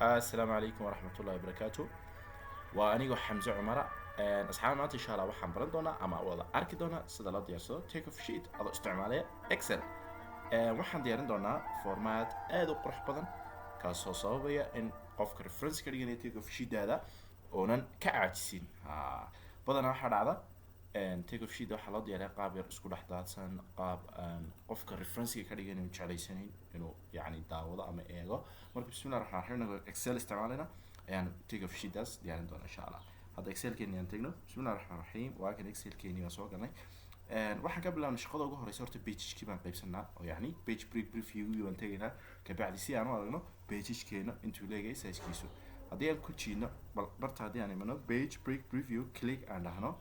السلام عليكم ورحمة الله وبركاته. وأنيقو حمزة عمرة. أصحاب ما إن شاء الله waxaan baran doonaa ama wada arki doonaa sida loo diyaarsado take off sheet adoo isticmaalaya Excel. waxaan diyaarin doonaa format aad u qurux badan kaasoo sababaya in qofka reference ka dhiganaya take off sheet-daada oonan ka caajisin. badanaa waxaa dhacda take off sheet waxaa loo diyaariyaa qaab yar isku dhex daadsan qaab qofka reference ka dhigan inuu jeclaysanin inuu yacni daawado ama eego. marka bismillahi raxmaani raxiim Excel isticmaalina ayaan take off sheet-daas diyaarin doonaa insha Allah. hadda Excel-keeni aan tagno. bismillahi raxmaani raxiim waa kan Excel-keeni waan soo galnay. waxaan ka bilaabnay shaqada ugu horeysa horta page-kii baan qaybsanaa oo yacni page preview baan tegaynaa kabacdi si aan u aragno page-keena intuu leeyahay size-kiisu. haddii aan ku jiidno barta haddii aan imano page preview click aan dhahno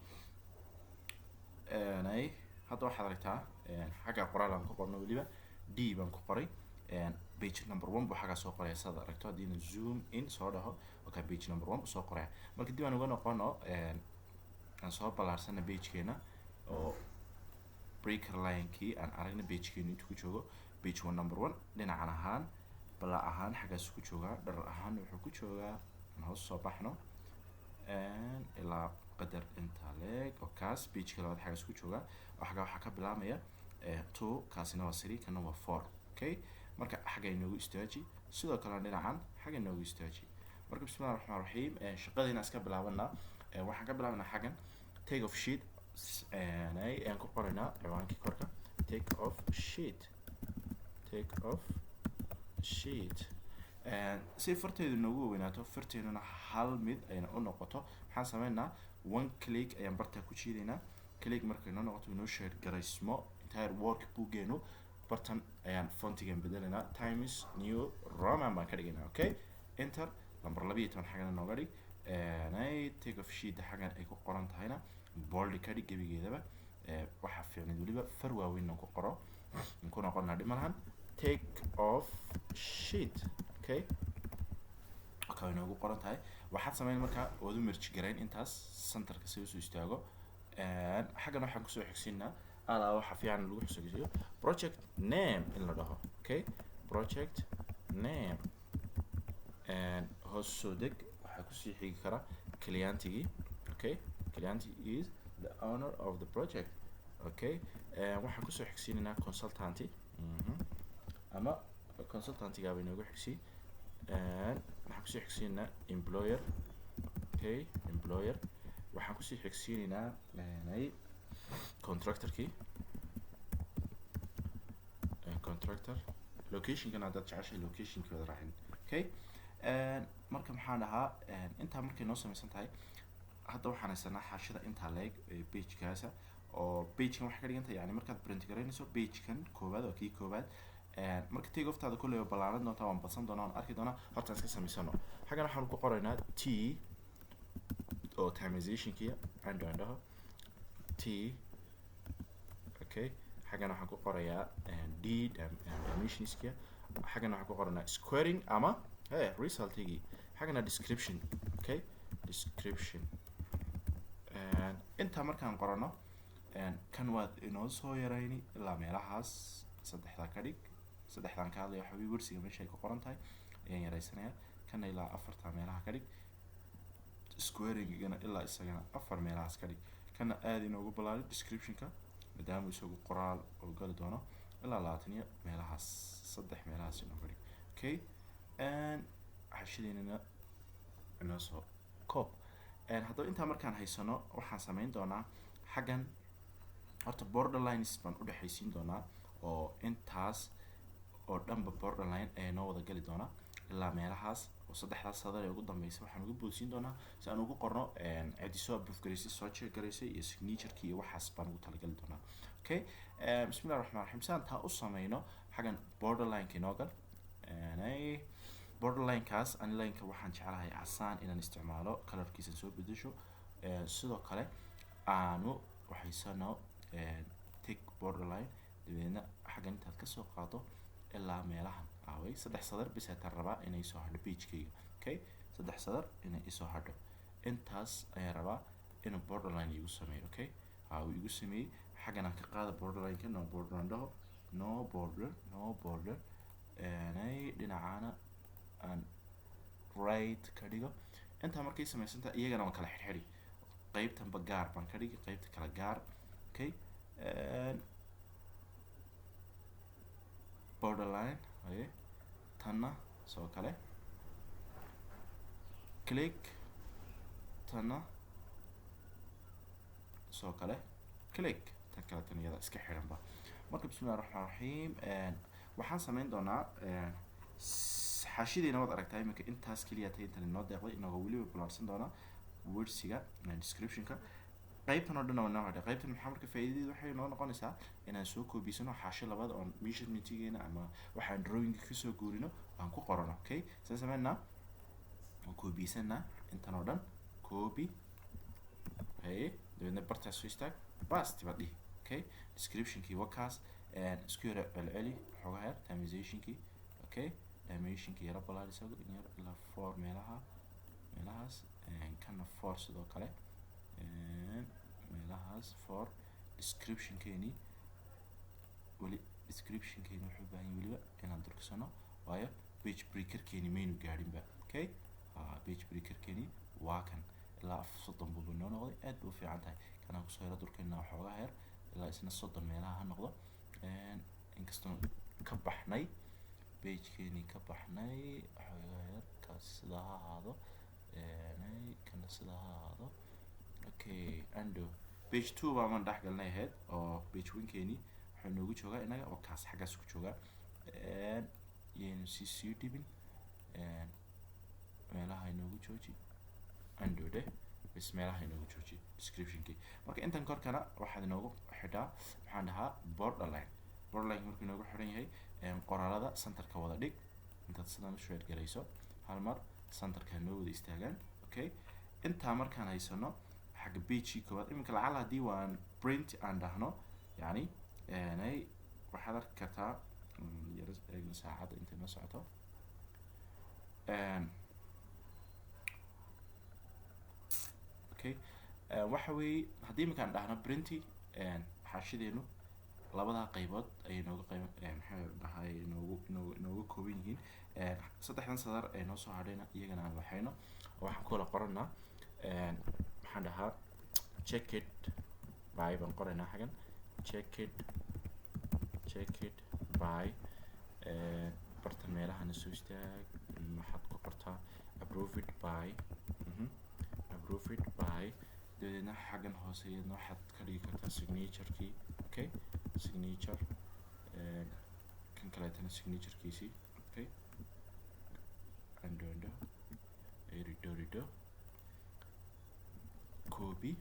hadda waxaad aragtaa xagga qoraal aan ku qorno weliba D baan ku qoray page number 1 buu xagga soo qoraya saad aragto haddii aan zoom in soo dhaho okay page number 1 buu soo qoraya. marka dib aan uga noqono aan soo balaarsana page-keena oo breaker line-kii aan aragna page-keenu intuu ku joogo page 1 number 1 dhinacan ahaan bala ahaan xaggaas ku joogaa dharar ahaan wuxuu ku joogaa aan hoos soo baxno ilaa qadar inta leeg oo kaas page-ka labaad xaggaas ku joogaa oo xagga waxaa ka bilaabmaya 2 kaasina waa 3 kana waa 4 okay. marka xagga inoogu istaaji sidoo kale dhinacan xagga inoogu istaaji. marka bismillahi raxmaani raxiim shaqadeena iska bilaabana waxaan ka bilaabanaa xaggan take off sheet aan ku qoraynaa ciwaankii korka take off sheet si farteedu noogu weynaato farteeduna hal mid ayna u noqoto waxaan sameynaa one click ayaan bartaa ku jiidaynaa click markay noo noqoto inoo share garaysmo entire work bookgeenu bartan ayaan fontigan bedelaynaa Times New Roman baan ka dhigaynaa okay. enter number 12 xagana nooga dhig take off sheet xagan ay ku qoran tahayna bold ka dhig gebigeedaba waxa fiicnid waliba far waaweyn ku qoro ku noqonaa dhimalahan take off sheet okay inoogu qoran tahay. waxaad sameyn markaa wadu merge garayn intaas centerka si uu soo istaago xagan waxaan kusoo xigsiinaa ala waxa fiican lagu xisaabiyo project name in la dhaho okay project name hoos soo deg waxaa kusii xigi kara clientigi okay client is the owner of the project okay. waxaan kusoo xigsiinaa consultanty ama consultantiga bay noogu xigsi waxaan kusoo xigsiinaa employer okay employer waxaan kusii xigsiinaa contractor location-kana dad jeceshay location-kooda raacin okay. marka maxaan dhahaa intaa markay noo samaysan tahay hadda waxaan haysanaa xaashida intaa leeg page-kaasa oo page-kan waxay ka dhigan tahay yani markaad print garaynayso page-kan koowaad oo kii koowaad marka take off-taada kulley oo ballaaran doontaa waan badsan doonaa waan arki doonaa horta iska samaysano. xaggan waxaan ku qoraynaa T oo timization-kii aan dhaho T okay. xaggan waxaan ku qorayaa D dimensions-kii xaggan waxaan ku qoranaa squaring ama result-gii xaggana description okay description inta markaan qorano kan waad inoo soo yarayni ilaa meelahaas saddexda ka dhig saddexdan ka hadlaya waxa warsiga meesha ay ku qoran tahay ayaan yaraysanaya kana ilaa afarta meelaha ka dhig squaring-gana ilaa isagana afar meelahaas ka dhig kana aad inoogu ballaarin description-ka maadaama isagu qoraal oo gali doono ilaa 20 meelahaas saddex meelahaas inoogu dhig okay. xashideena inoo soo koob haddaba intaa markaan haysano waxaan samayn doonaa xaggan horta borderlines baan u dhexaysiin doonaa oo intaas oo dhanba borderline ee noo wada gali doona ilaa meelahaas oo saddexdaas sadar ee ugu dambaysa waxaan ugu boodsiin doonaa si aan ugu qorno cidi soo approve garaysay soo check garaysay iyo signature-kii iyo waxaas baan ugu talagali doonaa okay. bismillahi raxmaani raxiim saan taa u sameyno xaggan borderline-ka inoo gal borderline-kaas ani line-ka waxaan jeclahay casaan inaan isticmaalo colorkiisa soo bedesho sidoo kale aanu waxaysano take borderline dabeedna xaggan intaad ka soo qaado ilaa meelahan aaway saddex sadar bis ayaa rabaa inay soo hadho page-kayga okay saddex sadar inay isoo hadho intaas ayaan rabaa inuu borderline igu sameeyo okay uu igu sameeyey xaggan aan ka qaada borderline-ka no borderline dhaho no border dhinacana aan right ka dhigo inta markay samaysanta iyagana waan kala xirxiri qaybtan ba gaar baan ka dhigi qaybta kala gaar okay borderline okay tanna soo kale click tanna soo kale click tan kale tan iyada iska xiran ba marka bismillaahir rahmaanir rahiim waxaan sameyn doonaa xaashideena wad aragtay iminka intaas kaliya tahay inta noo deeqday inagoo waliba balaarsan doona wordsiga description-ka qaybtan oo dhan oo noo hadhay qaybtan maxaa marka faa'iidadeedu waxay noo noqonaysaa inaan soo koobisano xaashi labaad oo measurement-geena ama waxaan drawing ka soo guurino aan ku qorano okay saan sameynaa aan koobisana intan oo dhan copy dabeedna bartaas soo istaag bast baad dhihi okay description-kii wakaas isku yara celceli xoogaa yar tamizationkii okay dimensionkii yara balaar isagu in yar ilaa 4 meelahaas kana 4 sidoo kale meelahaas 4 description-keeni wali description-keeni wuxuu baahan yahay waliba inaan durksano waayo page breaker-keeni maynu gaadhinba okay page breaker-keeni waa kan ilaa 30 buu noo noqday aad buu fiican tahay kana ku soo yara durkayna xoogaa yar ilaa isna 30 meelaha ha noqdo inkastoo ka baxnay page-keeni ka baxnay xoogaa yar kaas sida ha ahaado kana sida ha ahaado okay ando page 2 baa man dhex galnay ahayd oo page 1-keeni wuxuu noogu joogaa inaga oo kaas xaggaas ku joogaa yaynu sii dhibin meelaha inoogu jooji ando dheh bas meelaha inoogu jooji description-kii marka intan korkana waxaad inoogu xidhaa waxaan dhahaa borderline markuu inoogu xiran yahay qoraalada centerka wada dhig intaad sidan u shade galayso hal mar centerka noo wada istaagaan okay intaa markaan haysano xagga page-kii koowaad iminka lacala haddii waan print aan dhahno yani waxaad arki kartaa yar eegna saacadda intay noo socoto okay waxa weeye haddii iminkaan dhahno printy xaashideenu labada qaybood ay nooga qayb maxay dhahay nooga kooban yihiin saddexdan sadar ay noo soo hadhayna iyagana aan waxayno waxaan kula qoranaa maxaan dhahaa check it by baan qoraynaa xagan check it by bartan meelahana soo istaag maxaad ku qortaa approve it by dabeedna xaggan hooseeyadna waxaad ka dhigi kartaa signature-kii okay signature kan kaleetana signature-kiisii okay ando rido copy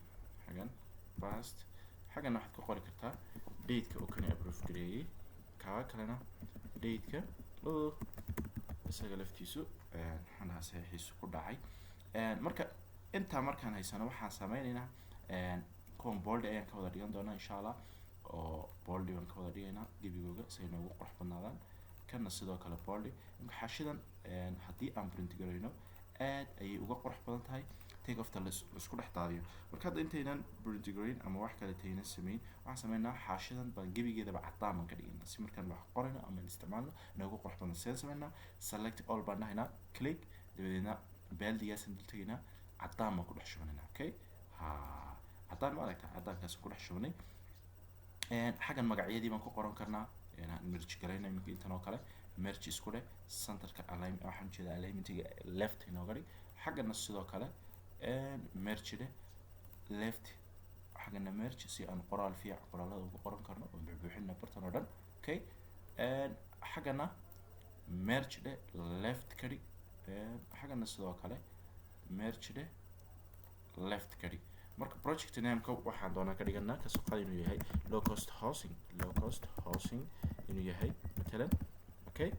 xaggan past xaggan waxaad ku qori kartaa date-ka oo kani approve gareeyay kaa kalena date-ka isaga laftiisu waxaan dhahaa saxiixiisu ku dhacay marka intaa markaan haysano waxaan sameynaynaa kuwan boldy ayaan ka wada dhigan doonaa insha allah oo boldy baan ka wada dhigaynaa gebigooga si ay noogu qurux badnaadaan kana sidoo kale boldy marka xaashidan haddii aan print garayno aad ayay uga qurux badan tahay take ofta laisku dhex daadiyo marka hadda intaynan print garayn ama wax kale taynan sameyn waxaan sameynaa xaashidan baan gebigeedaba cadaan baan ka dhigaynaa si markaan wax qorayno ama isticmaalno noogu qurux badan sidaan sameynaa select all baan dhahaynaa click dabadeedna baaldigaasaan dul tegaynaa cadaan baan ku dhex shubanayna okay cadaan ma aragtaa cadaankaas ku dhex shubanay xaggan magacyadii baan ku qoran karnaa merge garayna iminka intan oo kale merge isku dheh centerka alignment waxaan jeedaa alignment-ga left inooga dhig xaggana sidoo kale merge dheh left xaggana merge si aan qoraal fiican qoraalada ugu qoran karno oo buuxbuuxina bartan oo dhan okay xaggana merge dheh left ka dhig xaggana sidoo kale merge dheh left ka dhig marka project name-ka waxaan doonaa ka dhiganaa ka soo qaad inuu yahay low cost housing inuu yahay matalan okay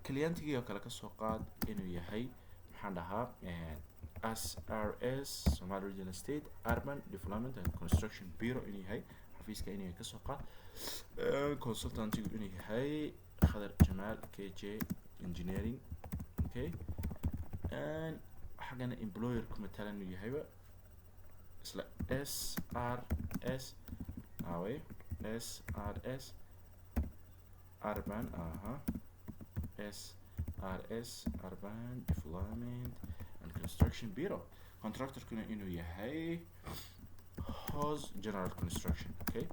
client-gii oo kale ka soo qaad inuu yahay maxaan dhahaa SRS Somali Regional State Urban Development and Construction Bureau inuu yahay xafiiska inuu ka soo qaad consultant-igu inuu yahay Khadar Jamaal KJ Engineering okay حقنا employer كمثلا يهيبة isla SRS away SRS urban RS Urban Development and Construction Bureau. Contractor-kuna inuu yahay House General Construction. Okay,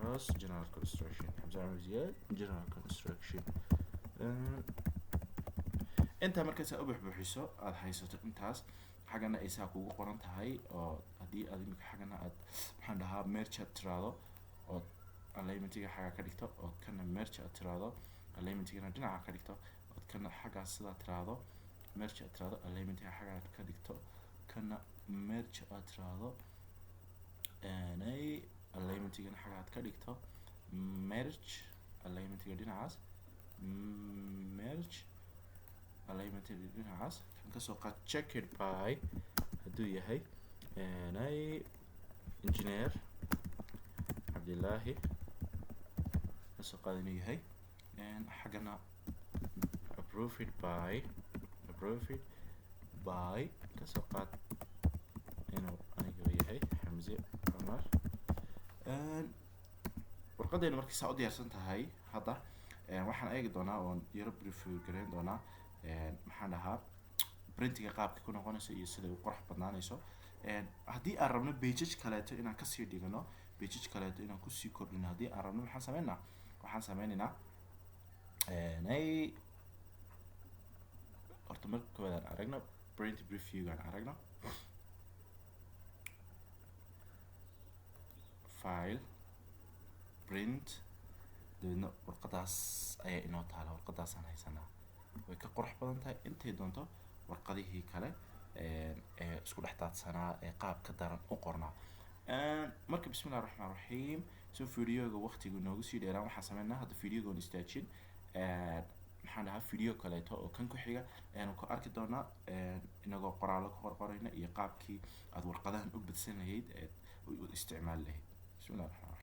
House General Construction. Hamza Umar Ziyaad General Construction. inta markaas aad u buuxiso aad haysato intaas xagana ay saa kugu qoran tahay oo hadii aad imika xagana aad waxaan dhahaa merge aad tiraado oo alignmentiga xaga ka dhigto oo kana merge aad tiraado alignmentigana dhinaca ka dhigto oo kana xaga sida tiraado merge aad tiraado alignmentiga xaga ka dhigto kana merge aad tiraado ay alignmentigana xaga aad ka dhigto merge alignmentiga dhinacaas merge alignment dhinacaas kan kasoo qaad checked by haduu yahay ay engineer Cabdillaahi kasoo qaad inuu yahay xagana approved by kasoo qaad inuu aniga yahay Xamze Umar warqadeena markii saa u diyaarsan tahay hadda waxaan eegi doonaa oo yaro preview gareyn doonaa maxaan dhahaa printiga qaabka ku noqonayso iyo sida uu qurux badnaanayso haddii aan rabno pages kaleeto inaan kasii dhigano pages kaleeto inaan kusii kordhino haddii aan rabno waxaan sameynaynaa ay horta marka koowaad aan aragno print preview aan aragno file print dabeedna warqadaas ayaa inoo taala warqadaasaan haysanaa way ka qurux badan tahay intay doonto warqadihii kale ee isku dhex daadsanaa ee qaab ka daran u qornaa marka bismillaahir rahmaanir rahiim soo videoga waqtigu noogu sii dheeraan waxaan sameynaa hadda videoga istaajin maxaan dhahaa video kaleeto oo kan ku xiga ayaan ku arki doonaa inagoo qoraallo ku qorqorayna iyo qaabkii aad warqadahan u badsan lahayd ee u isticmaali lahayd bismillaahir rahmaanir